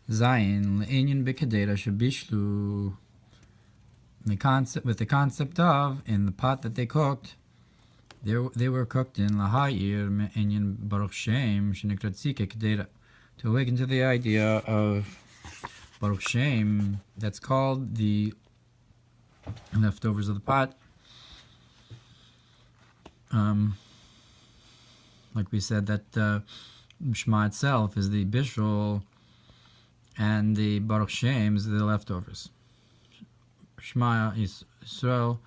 Zayin le'inyan b'kedera shebishlu. With the concept of, in the pot that they cooked, they were cooked in lahayir me'inyan baruch shem shenikrat tzike kedera, to awaken to the idea of baruch shem, that's called the leftovers of the pot. Like we said, that Shema itself is the bishul, and the baruch shem is the leftovers. Shema Yisro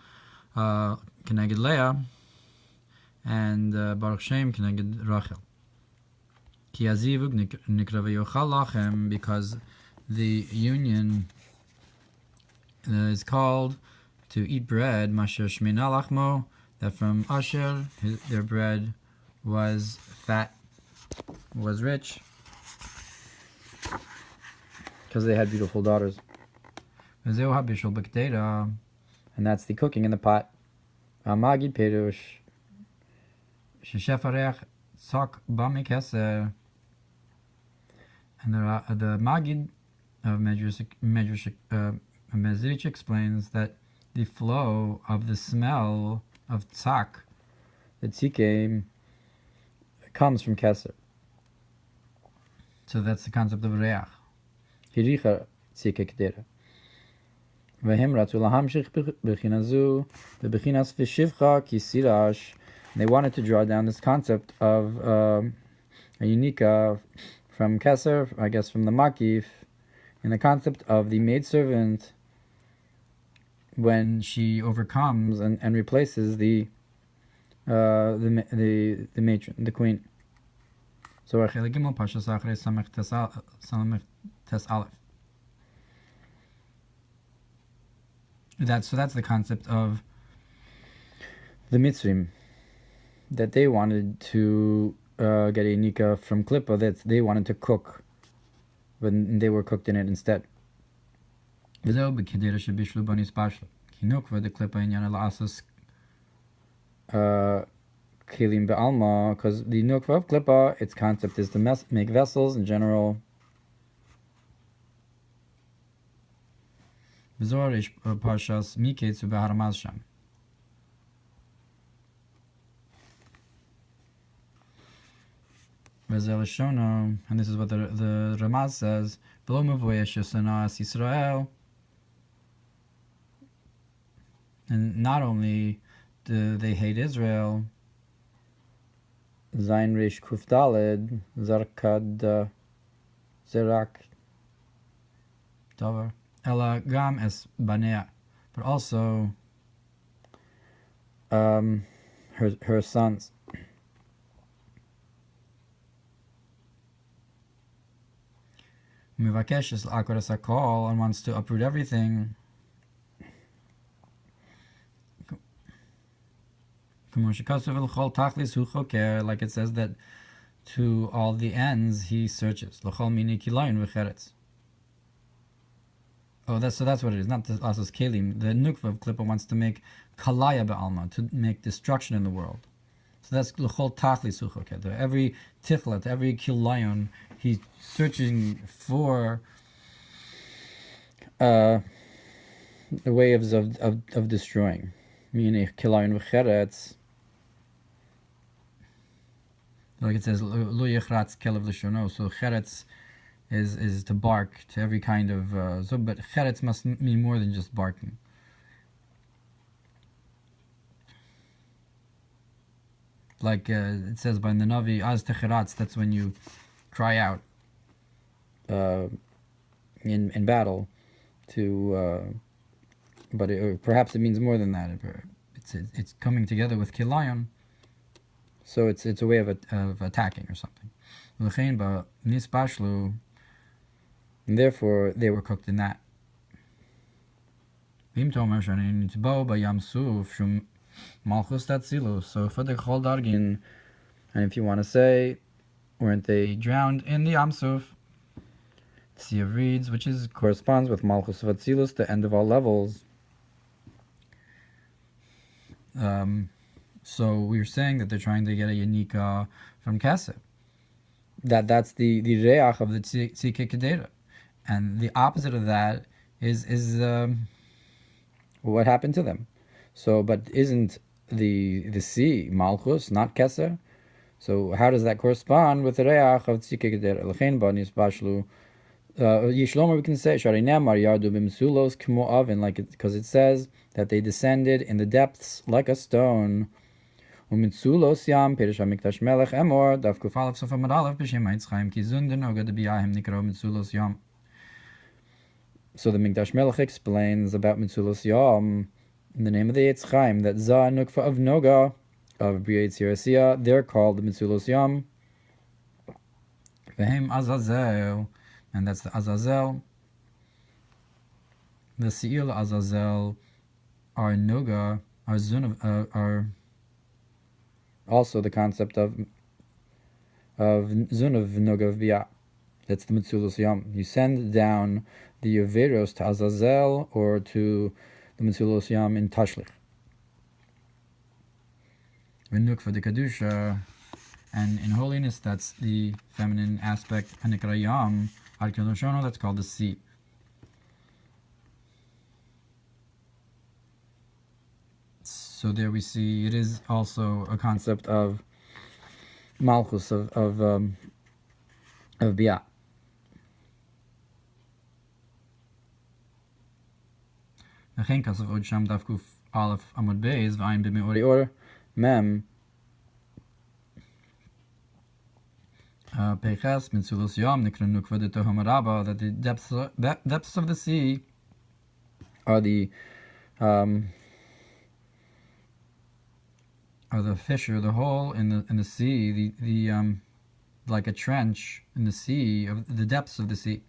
keneged Leah, and Baruch Shem keneged Rachel. Ki azivug nikra v'yochal lachem, because the union is called to eat bread, masher shmina lachmo, that from Asher their bread was fat, was rich, because they had beautiful daughters. And that's the cooking in the pot. Magid perush sheshefarech tzak b'mikeser. And the Magid of Medrash explains that the flow of the smell of tzak, the tzike, comes from keser. So that's the concept of reach. Hiricha tzike kedera. V'hem ratu lahamshich b'chinazu v'b'chinas v'shivcha kisirash. They wanted to draw down this concept of a unika from Keser, I guess from the Makif, in the concept of the maidservant when she overcomes and replaces the matron, the queen. So Parshas tes aleph. That's the concept of the Mitzrim, that they wanted to get a nika from Klippa, that they wanted to cook, but they were cooked in it instead. Because the nukva of Klippa, its concept is to make vessels in general. Parshas Kitzur b'haramaz sham. And this is what the Ramaz says: Below Mavoyesh Sanas Yisrael. And not only do they hate Israel, Zayin Reish Kuf Daled Zarkad Zerak Davar Ela Gam Es Banea, but also her sons. Mivakesh is Akoras Hakol, and wants to uproot everything. Like it says that to all the ends he searches. Oh, that's what it is. Not the Asas Kelim. The Nukva of Klippa wants to make Kalaya Ba'alma, to make destruction in the world. So that's L'chol Tachli Suchoker. Every Tichlet, every Kilayon, he's searching for the waves of destroying. Meaning Kilayon V'cheretz. Like it says, Lo Yechratz Kelev L'shono. So Cheretz is to bark, to every kind of but cheretz must mean more than just barking. Like it says by the Navi, Az techeratz, that's when you cry out in battle. But perhaps it means more than that. It's coming together with kilayon, so it's a way of attacking or something. And therefore, they were cooked in that. So for the Chol Dargin, and if you want to say, weren't they drowned in the Yamsuf? Siav reads, which corresponds with Malchus Vatzilus, the end of all levels. So we were saying that they're trying to get a Yanika from Kesef. That's the Reach of the Tzike Kedera. And the opposite of that is what happened to them. So, but isn't the sea Malchus, not Keser? So how does that correspond with the Reach of Tzike Geder? Lechein Banis Bashlu Yishlomer, we can say Shari Nemar Yardu Bimsulos Kmo Oven, like because it says that they descended in the depths like a stone. Umitsulos Yam Perish HaMikdash Melech Emor Daf Kuf Aleph Sof Amud Aleph B'Shem Haitzchaim Ki Zunden Ogad B'Yahem Nikro Mitsulos Yam. So the Mikdash Melech explains about Mitsulos Yam in the name of the Eitz Chaim that Za Nukfa of Noga of Brietz Yerasiya, they're called the Mitsulos Yam. Vehem Azazel, and that's the Azazel. The Se'il Azazel are Noga, are Zun of, are also the concept of Zun of Noga of Biyah. That's the Mitsulos Yam. You send down the Yeveros to Azazel or to the Mitsulos Yam in Tashlich. V'nuk for the Kedusha, and in holiness, that's the feminine aspect. Anikra Yam, Ad Kedushono, that's called the sea. So there we see it is also a concept of Malchus of Biyah. V'chein kasav od sham daf kuf aleph amud beis v'ayin b'me'ori or mem Peiches Mitsulos Yam Nikra Nukva de Tohamaraba, that the depths of the sea are the fissure, the hole in the sea, the like a trench in the sea, of the depths of the sea.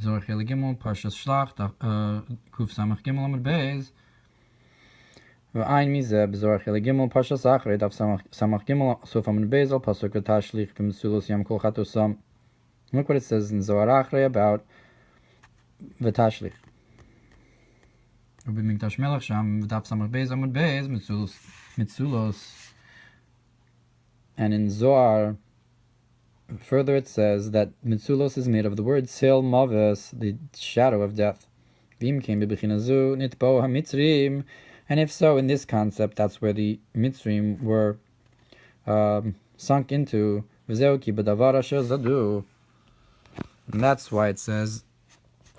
Zohar Chele Gimel Parshas Shlach Kuf Samach Gimel Amud Beis V'ayin Mizeh B'Zohar Chele Gimel Parshas Achrei Daf Samach Gimel Sof Amud Beis Al Pasuk V'Tashlich B'Mitsulos Yam Kol Chatusam. Look what it says in Zohar Achrei about V'Tashlich. Ub'Mikdash Melech Sham V'Daf Samach Beis Amud Beis Mitsulos. And in Zohar further it says that Mitsulos is made of the word Sil Maves, the shadow of death. V'im came b'bechinazu nitbo hamitzrim. And if so, in this concept, that's where the Mitzrim were sunk into. V'zeu ki b'davar asher zadu. And that's why it says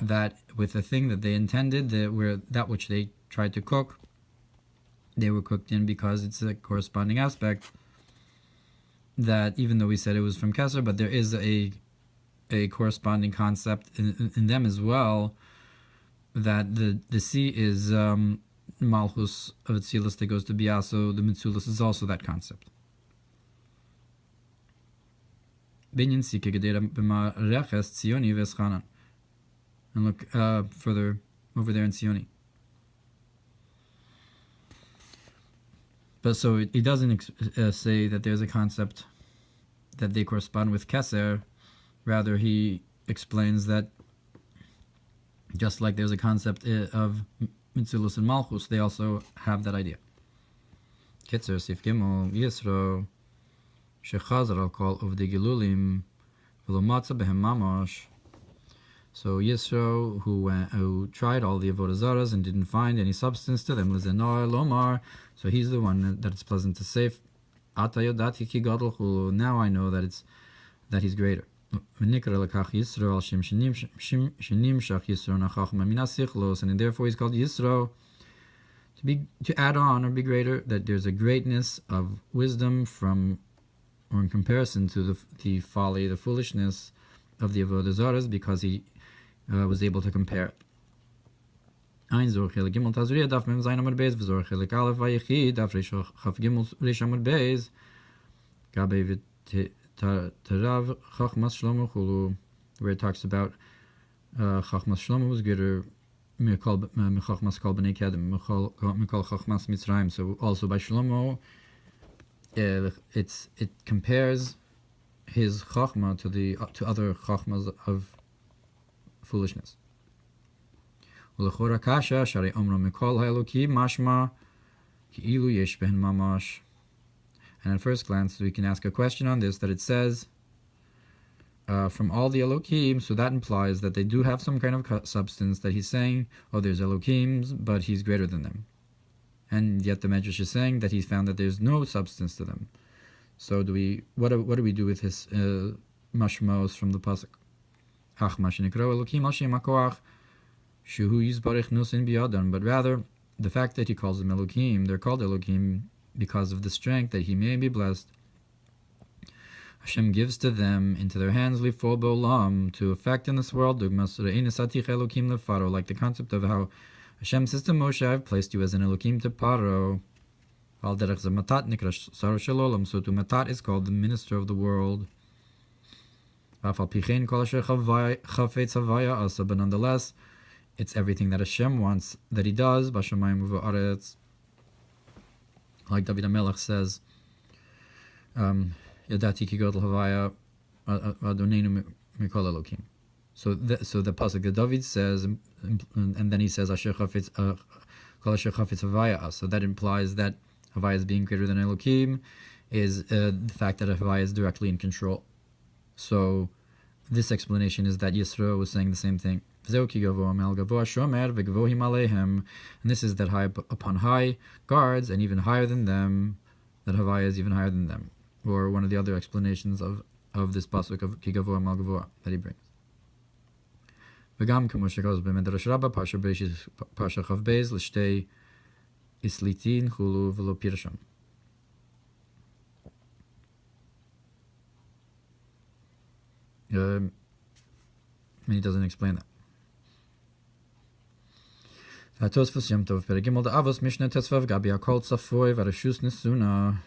that with the thing that they intended, that which they tried to cook, they were cooked in, because it's a corresponding aspect. That even though we said it was from Kitzur, but there is a corresponding concept in them as well, that the sea is Malchus of Atzilus that goes to Biyah, so the Mitsulos is also that concept. Binyan si kegedera b'ma reches Tzioni v'eschanan. And look further over there in Tzioni. But so it doesn't say that there's a concept that they correspond with Keser. Rather, he explains that just like there's a concept of Mitzulos and Malchus, they also have that idea. Kitzur Sif Gimel Yisro Shechazar al Kol Uvdei Gilulim V'lo Matza Behem Mamash. So Yisro, who tried all the avodah zaras and didn't find any substance to them, Lizenor Lomar. So he's the one that it's pleasant to say, Ata Yadati ki Gadol Chulu. Now I know that he's greater. And therefore he's called Yisro, to add on or be greater, that there's a greatness of wisdom from, or in comparison to the folly, the foolishness of the avodah zaras, because he was able to compare it. Ein Zohar Chele Gimel Tazuriya Daf Mem Zayin Amud Beis V'Zohar Chele Aleph Vayechid Daf Reish Chaf Gimel Reish Amud Beis Gabei V'Terav Chachmas Shlomo Chulu, where it talks about Chachmas Shlomo was greater Chachmas Kol Bnei Kedem Mikol Chachmas Mitzrayim. So also by Shlomo, it compares his Chachma to other Chachmas of foolishness. And at first glance we can ask a question on this, that it says from all the Elohim, so that implies that they do have some kind of substance, that he's saying, oh, there's Elohims, but he's greater than them. And yet the Medrash is saying that he's found that there's no substance to them. So what do we do with his mashmos from the pasuk? But rather, the fact that he calls them Elohim, they're called Elohim because of the strength that he may be blessed. Hashem gives to them into their hands lifol b'olam, to effect in this world, like the concept of how Hashem says to Moshe, I've placed you as an Elohim to Paro. So to Matat is called the minister of the world. But nonetheless, it's everything that Hashem wants that he does. Like David HaMelech says, Yadati ki Gadol havaya adonenu mikol Elokim. So the pasuk that David says, and then he says Asher chafetz kol asher chafetz havaya. So that implies that Havaya is being greater than Elokim, is the fact that Havaya is directly in control. So this explanation is that Yisro was saying the same thing. And this is that high upon high guards, and even higher than them, that Havaya is even higher than them. Or one of the other explanations of this pasuk of Ki Gavoa Mal Gavoa that he brings. V'gam k'mo shegoz b'medrash Rabbah Parsha Bereishis Parsha Chav Beis l'shtei islitin chulu v'lo pirsham. And he doesn't explain that. V'atosfos Yom Tov Perek Gimel Da'avos Mishnah Tesvav Gabi Hakol Tzafoy V'Rashus Nesuna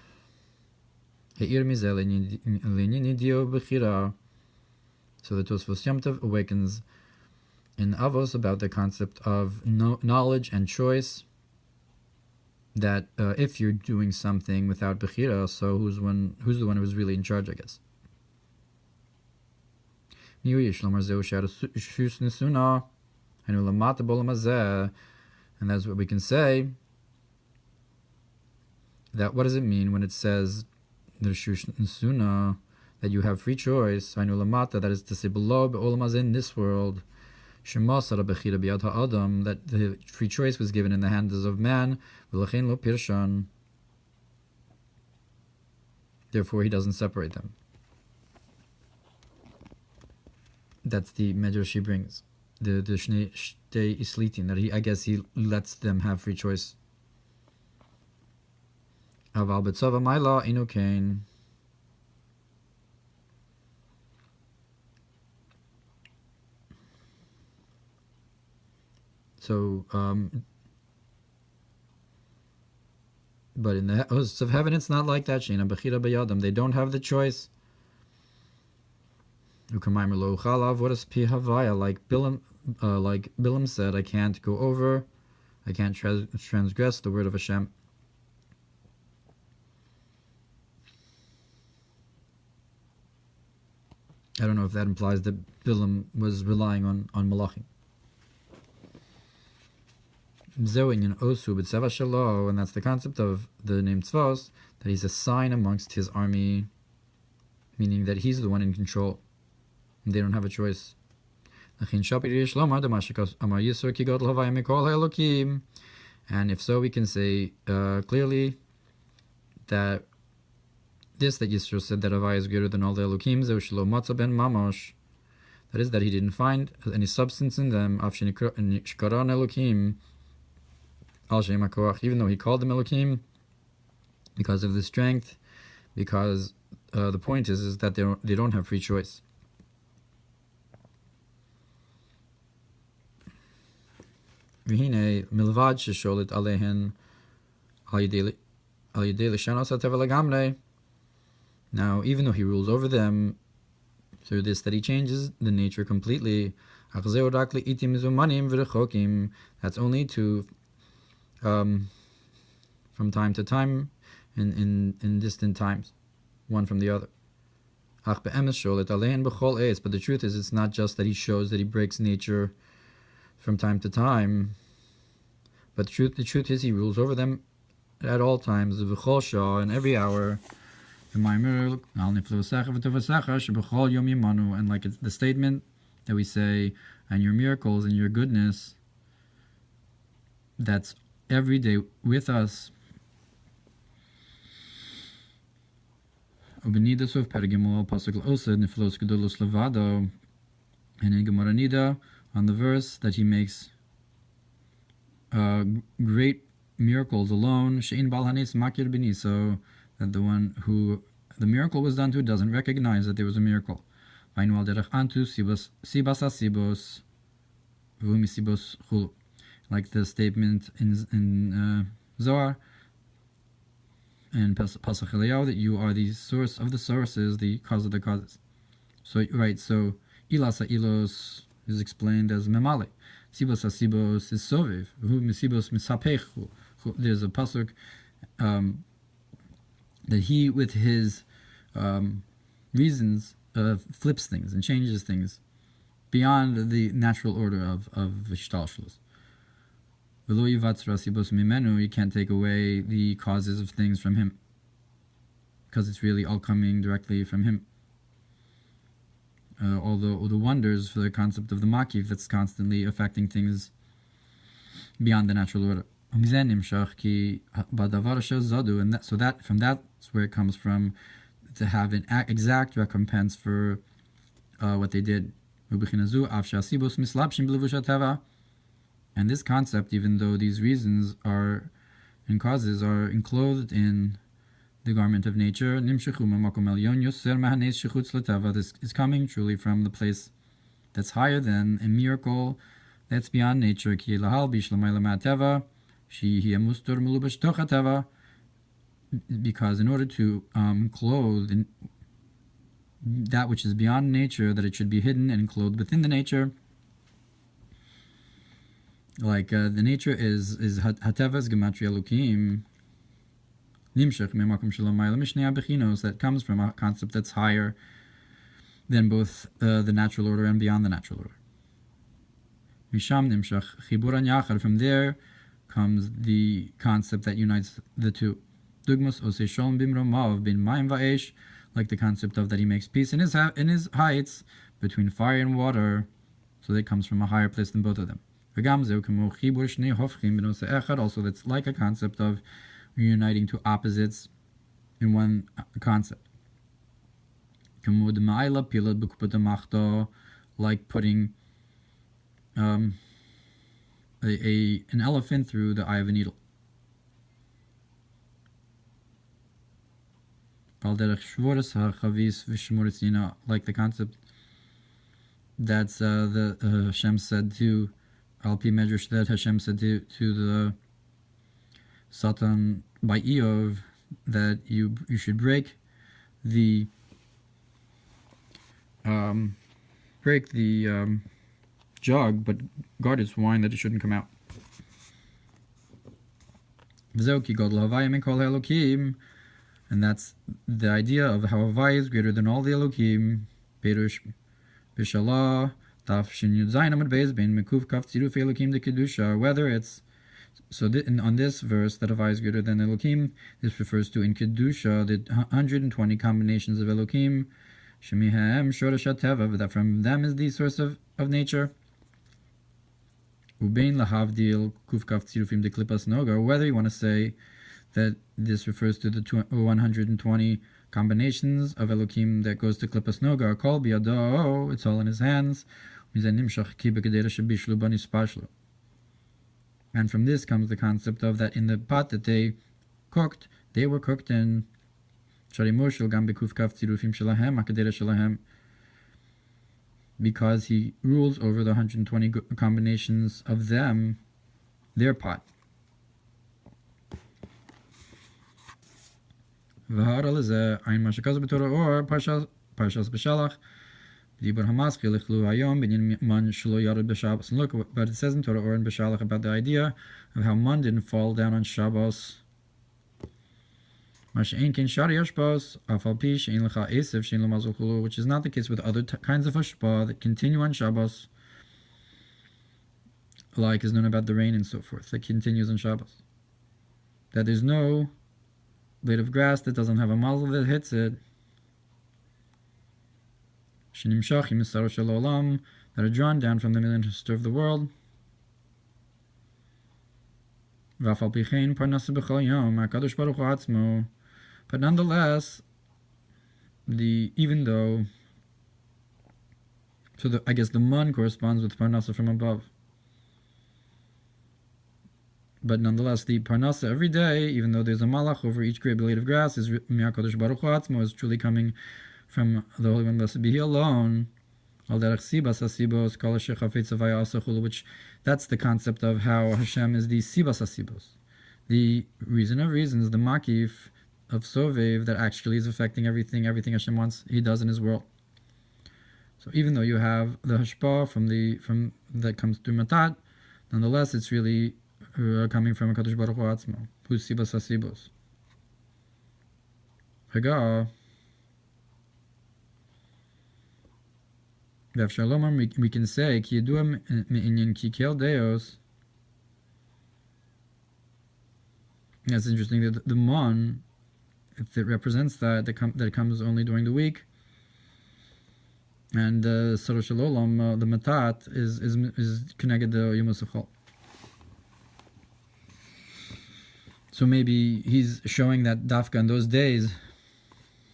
He'ir Mizeh Le'nyin Idio B'chira. So the Tosfos Yom Tov awakens in Avos about the concept of knowledge and choice, that if you're doing something without Bechira, so who's the one who's really in charge, I guess. And that's what we can say, that what does it mean when it says that you have free choice, that is to say below in this world, that the free choice was given in the hands of man, therefore he doesn't separate them. That's the medrash he brings, the shnei islitin, that I guess he lets them have free choice. Aval betzava ma'ila inu kain. So, but in the hosts of heaven, it's not like that. Sheina bechira b'yadam. They don't have the choice. Ukamaymer lo chalav. What is pi havaya? Like Bilam said, I can't go over. I can't transgress the word of Hashem. I don't know if that implies that Bilam was relying on Malachim. And that's the concept of the name Tzvos, that he's a sign amongst his army, meaning that he's the one in control. They don't have a choice. And if so, we can say clearly that this that Yisro said that Havaya is greater than all the Elokim, that is, that he didn't find any substance in them, even though he called them Elokim, because of the strength, because the point is that they don't have free choice. Now, even though he rules over them through this, that he changes the nature completely, that's only to from time to time, in distant times, one from the other. But the truth is, it's not just that he shows that he breaks nature from time to time, but the truth is he rules over them at all times, in every hour, the Mamer, and like it's the statement that we say, and your miracles and your goodness, that's every day with us. And in Gemara Nida, on the verse that he makes great miracles alone, so that the one who the miracle was done to doesn't recognize that there was a miracle. Like the statement in Zohar and Pasach Eliyahu, that you are the source of the sources, the cause of the causes. So right, so Ilasa Ilos is explained as Memale. Sibos Asibos is Soviv. Misibos Misapechu. There's a pasuk that he, with his reasons, flips things and changes things beyond the natural order of Vishtalshalos. You can't take away the causes of things from him, because it's really all coming directly from him. All the wonders for the concept of the makif that's constantly affecting things beyond the natural order. And so that from that's where it comes from, to have an exact recompense for what they did. And this concept, even though these reasons are and causes are enclosed in the garment of nature, this is coming truly from the place that's higher than a miracle that's beyond nature. Because in order to clothe that which is beyond nature, that it should be hidden and clothed within the nature. Like the nature is Hateva's Gematria Elokim, Nimshach Memakom Shalom Ma'ila Mishnei Bechinos, that comes from a concept that's higher than both the natural order and beyond the natural order. Misham Nimshach Chiburan Yachar, from there comes the concept that unites the two. Dugmas Osei Shalom Bimromav Bin Mayim Va'esh, like the concept of that he makes peace in his heights between fire and water, so that it comes from a higher place than both of them. Also, that's like a concept of reuniting two opposites in one concept. Like putting an elephant through the eye of a needle. Like the concept that's the Hashem said to Al-Pi Medrash, that Hashem said to the Satan by Eov, that you should break the jug, but guard its wine that it shouldn't come out. And that's the idea of how Havai is greater than all the Elokim. Perush Bishallah. Whether it's on this verse that Havai is greater than Elokim, this refers to in Kedusha the 120 combinations of Elokim, that from them is the source of nature. Whether you want to say that this refers to the 120 combinations of Elokim that goes to Klippas Noga, Kol Biyado, it's all in his hands. And from this comes the concept of that in the pot that they were cooked in because he rules over the 120 combinations of them, their pot. Parshas B'Shalach. And look, but it says in Torah Ohr and B'Shalach about the idea of how man didn't fall down on Shabbos. Which is not the case with other kinds of hashpah that continue on Shabbos, like is known about the rain and so forth, that continues on Shabbos. That there's no blade of grass that doesn't have a muzzle that hits it. Shenimshachim Yisro shel olam, that are drawn down from the million store of the world. V'afal pichein parnasa b'chol yom HaKadosh Baruch Hu atzmo. But nonetheless, even though, so I guess the man corresponds with parnasa from above. But nonetheless, the parnasa every day, even though there's a malach over each great blade of grass, is HaKadosh Baruch Hu atzmo, is truly coming from the Holy One, blessed be He alone. Which that's the concept of how Hashem is the sibas hasibos, the reason of reasons, the makif of sovev that actually is affecting everything Hashem wants, He does in His world. So even though you have the hashpah from that comes through matat, nonetheless it's really coming from HaKadosh Baruch Hu atzmo, who's sibas hasibos. Haga. We can say ki yadua me'inyan ki kel deos. That's interesting that the mon, if it represents that it comes only during the week, and Soro shel olam, the matat is connected to Yom HaSukkot. So maybe he's showing that dafka in those days,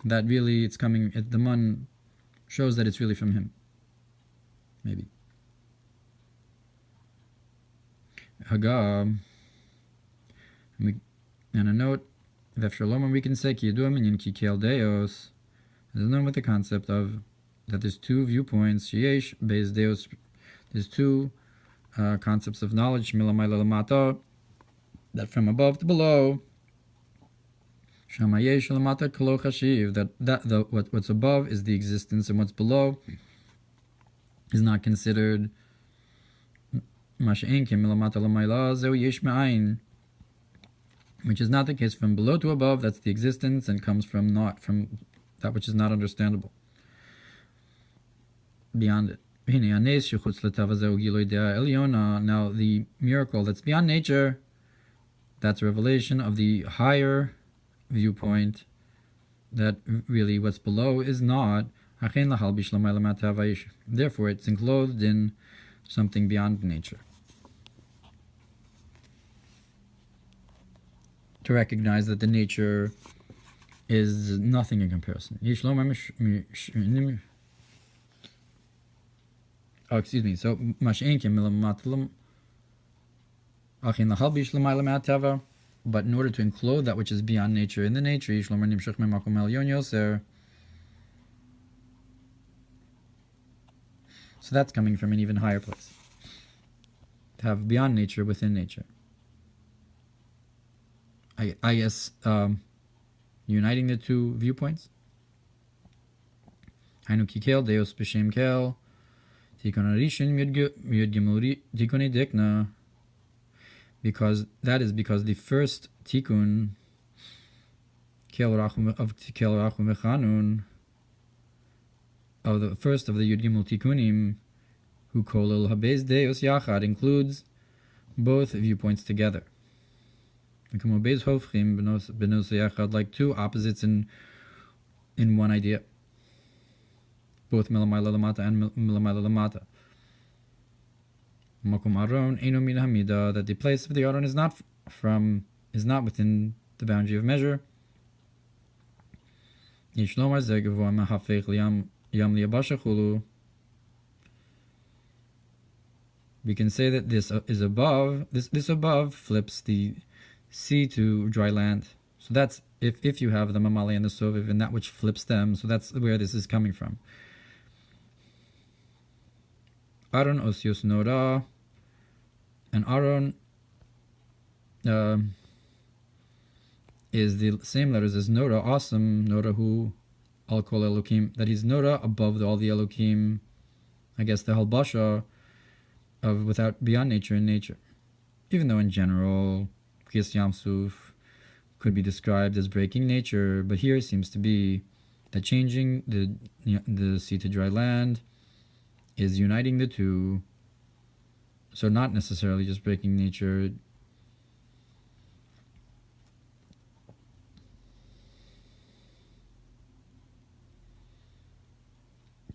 that really it's coming. The mon shows that it's really from him. Maybe. Haga. And a note, V'efshalom, we can say ki yadua minyan ki kel deos. There's known with the concept of that there's two viewpoints. Sheyesh beis deos. There's two concepts of knowledge. Milamayla lamata, that from above to below. Shamayesh lamata kolo chashiv. That what's above is the existence, and what's below is not considered. Which is not the case. From below to above, that's the existence, and comes from that which is not understandable. Beyond it. Now the miracle that's beyond nature, that's a revelation of the higher viewpoint, that really what's below is not. Therefore, it's enclosed in something beyond nature. To recognize that the nature is nothing in comparison. So, but in order to enclose that which is beyond nature in the nature, so that's coming from an even higher place. To have beyond nature within nature. I guess uniting the two viewpoints. Hainu kikel deos b'shem kel tikon arishin yud gemuri tikoni dekna. Because the first tikkun kel rachum v'chanun, of the first of the Yud Gimel Tikkunim, who kolel habeis deos yachad, includes both viewpoints together. Like two opposites in one idea. Both milamayla lamata and milamayla lamata. Makom aron eno min hamida, that the place of the aron is not within the boundary of measure. Yishlomar zegavua mahafech liyam liyabashachulu. We can say that this is above. This above flips the sea to dry land. So that's if you have the mamali and the soviv, and that which flips them. So that's where this is coming from. Aron osios nora, and Aron is the same letters as Nora, awesome, Nora who al kol Elokim, that he's Nora above all the Elokim. I guess the halbasha of without beyond nature and nature. Even though in general Kis Yamsuf could be described as breaking nature, but here it seems to be that changing the sea to dry land is uniting the two. So not necessarily just breaking nature.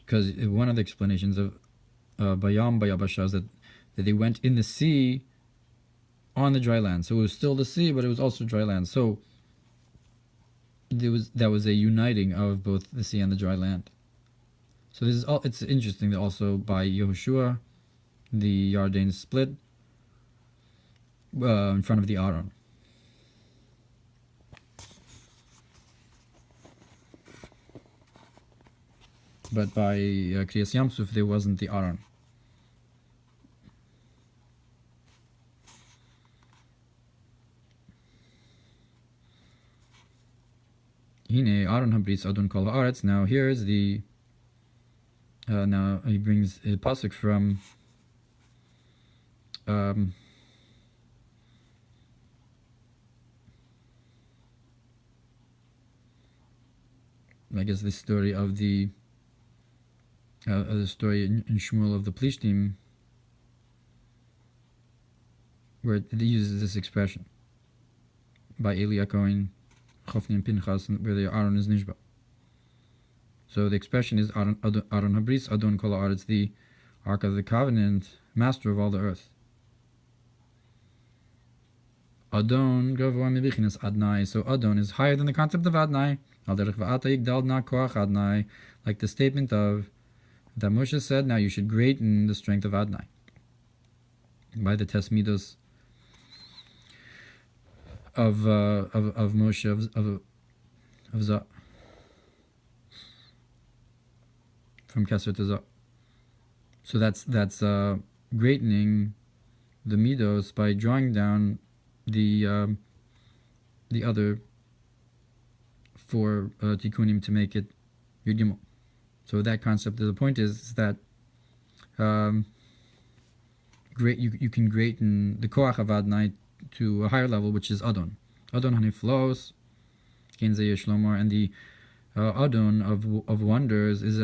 because one of the explanations of Bayam Bayabasha is that they went in the sea on the dry land. So it was still the sea, but it was also dry land. So that was a uniting of both the sea and the dry land. So this is all. It's interesting that also by Yehoshua, the Yarden split in front of the Aron. But by Kriyas Yamsuf, there wasn't the Aron. Hine Aron Habris Adon Kol Haaretz. Now here's the. Now he brings a pasuk from. I guess the story of the story in Shmuel of the Plishtim, where it uses this expression by Eli Cohen, Chofni and Pinchas, where the Aaron is Nishba. So the expression is Aaron Habris Adon Kol Haaretz, the Ark of the Covenant, master of all the earth. Adon Gavoa Mibichinas Adnai. So Adon is higher than the concept of Adnai. Like the statement of that Moshe said, now you should greaten the strength of Adnai by the Tesmidos of Moshe of Zah, from Keser to Zah. So that's greatening the Midos by drawing down the other four tikkunim to make it Yud Gimel. So that concept, the point is that you can greaten the koach of Adnai to a higher level, which is Adon. Adon Haniflos, Kenzei Shlomar, and the Adon of wonders is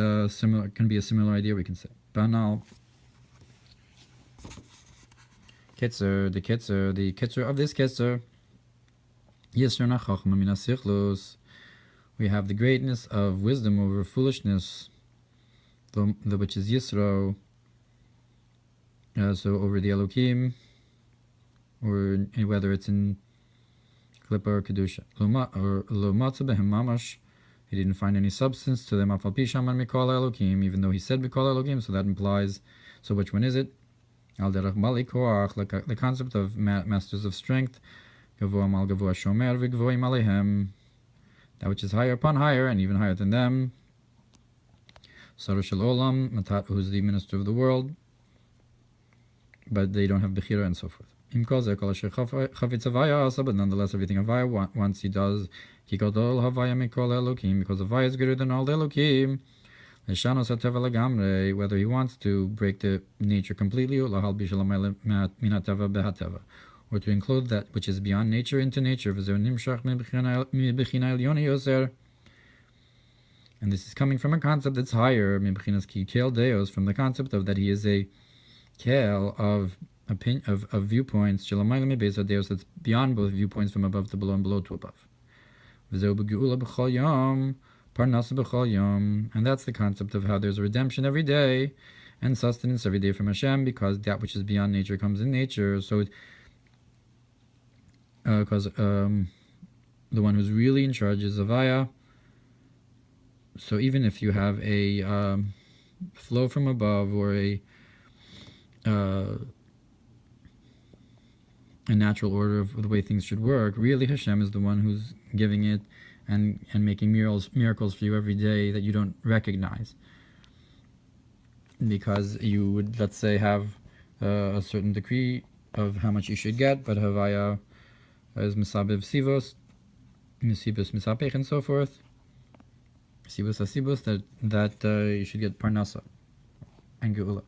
can be a similar idea, we can say. Banal Kitzur, the Kitzur of this Kitzur, Yisro Nachachma Mina Sichlus. We have the greatness of wisdom over foolishness, which is Yisro. So over the Elokim, or whether it's in Klippa or Kedusha. Or Lo Matza Behem Mamash. He didn't find any substance to them. Afal Pishaman Mikol Elokim, even though he said Mikol Elokim, so that implies. So which one is it? Al Derech Bali Koach, like the concept of masters of strength. Gavoa Mal Gavoa Shomer V'Gvoim Alehem. That which is higher upon higher, and even higher than them. Saru Shel Olam, Matat, who's the minister of the world, but they don't have Bechira and so forth. But nonetheless, everything Havaya, once he does, Gadol Havaya Mikol Elokim, because Havaya is greater than all the Elokim. Whether he wants to break the nature completely, or to include that which is beyond nature into nature. And this is coming from a concept that's higher, from the concept of that he is a kel of viewpoints, that's beyond both viewpoints, from above to below and below to above. And that's the concept of how there's a redemption every day and sustenance every day from Hashem, because that which is beyond nature comes in nature. So because the one who's really in charge is Avaya. So even if you have a flow from above, or a natural order of the way things should work, really Hashem is the one who's giving it and making miracles for you every day that you don't recognize, because you would, let's say, have a certain decree of how much you should get, but Havaya is Misabev Sivos, Misibus Misapech, and so forth. Sibus Asibus, that you should get Parnasa and Geula.